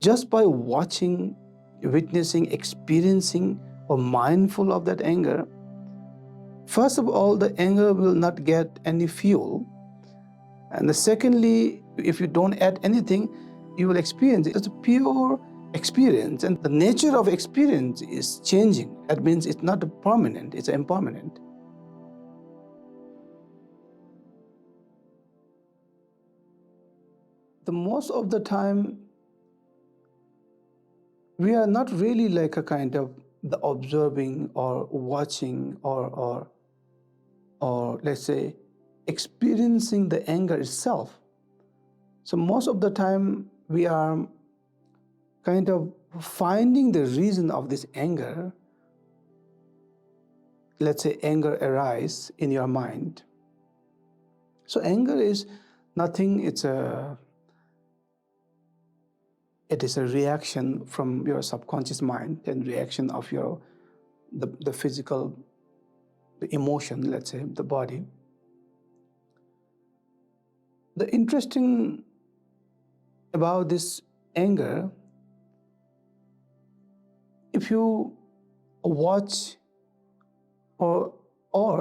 Just by watching, witnessing, experiencing, or mindful of that anger, first of all, the anger will not get any fuel. And secondly, if you don't add anything, you will experience it. It's a pure experience, and the nature of experience is changing. That means it's not permanent, it's impermanent. The most of the time, we are not really like a kind of the observing or watching or let's say experiencing the anger itself. So most of the time we are kind of finding the reason of this anger. Let's say anger arise in your mind. So anger is nothing, it is a reaction from your subconscious mind and reaction of your the physical, the emotion, let's say the body. The interesting about this anger, if you watch or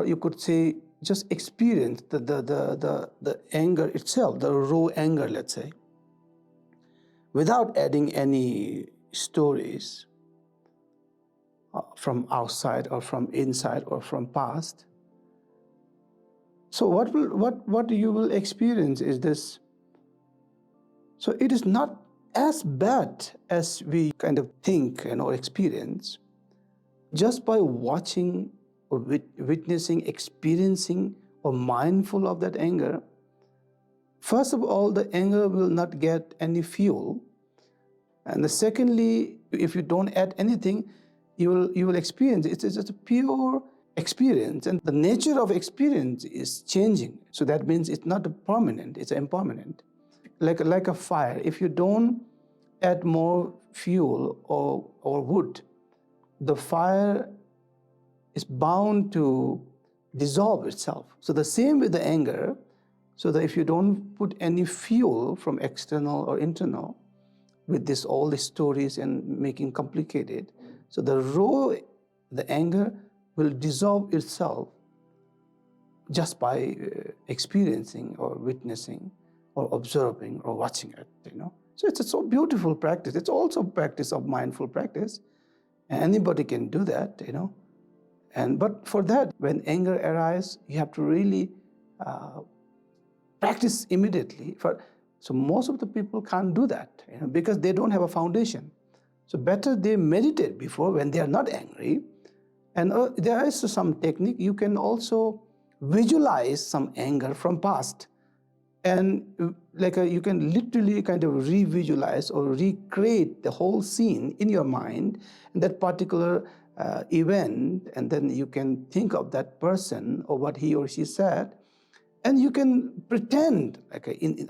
you could say just experience the anger itself, the raw anger, let's say, without adding any stories from outside or from inside or from past. So what you will experience is this. So it is not as bad as we kind of think or experience. Just by watching or witnessing, experiencing, or mindful of that anger, first of all, the anger will not get any fuel. And secondly, if you don't add anything, you will experience it. It's just a pure experience, and the nature of experience is changing. So that means it's not permanent, it's impermanent. Like a fire, if you don't add more fuel or wood, the fire is bound to dissolve itself. So the same with the anger, so that if you don't put any fuel from external or internal with this all the stories and making complicated, so the anger will dissolve itself just by experiencing or witnessing or observing or watching it, So it's a so beautiful practice. It's also a practice of mindful practice. And anybody can do that, But for that, when anger arises, you have to really practice immediately. So most of the people can't do that, because they don't have a foundation. So better they meditate before when they are not angry. And there is some technique. You can also visualize some anger from past. And you can literally kind of re-visualize or recreate the whole scene in your mind, that particular event, and then you can think of that person or what he or she said, and you can pretend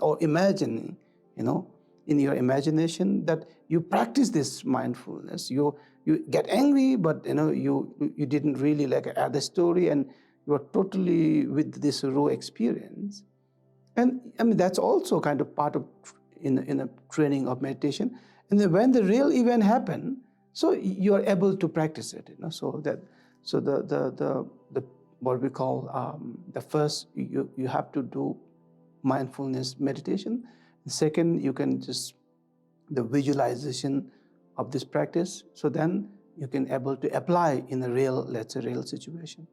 or imagine, in your imagination that you practice this mindfulness. You get angry, but you didn't really add the story, and you are totally with this raw experience. And I mean, that's also kind of part of in a training of meditation. And then when the real event happen, so you are able to practice it. So the what we call the first, you have to do mindfulness meditation. The second, you can just the visualization of this practice. So then you can able to apply in a real, let's say, real situation.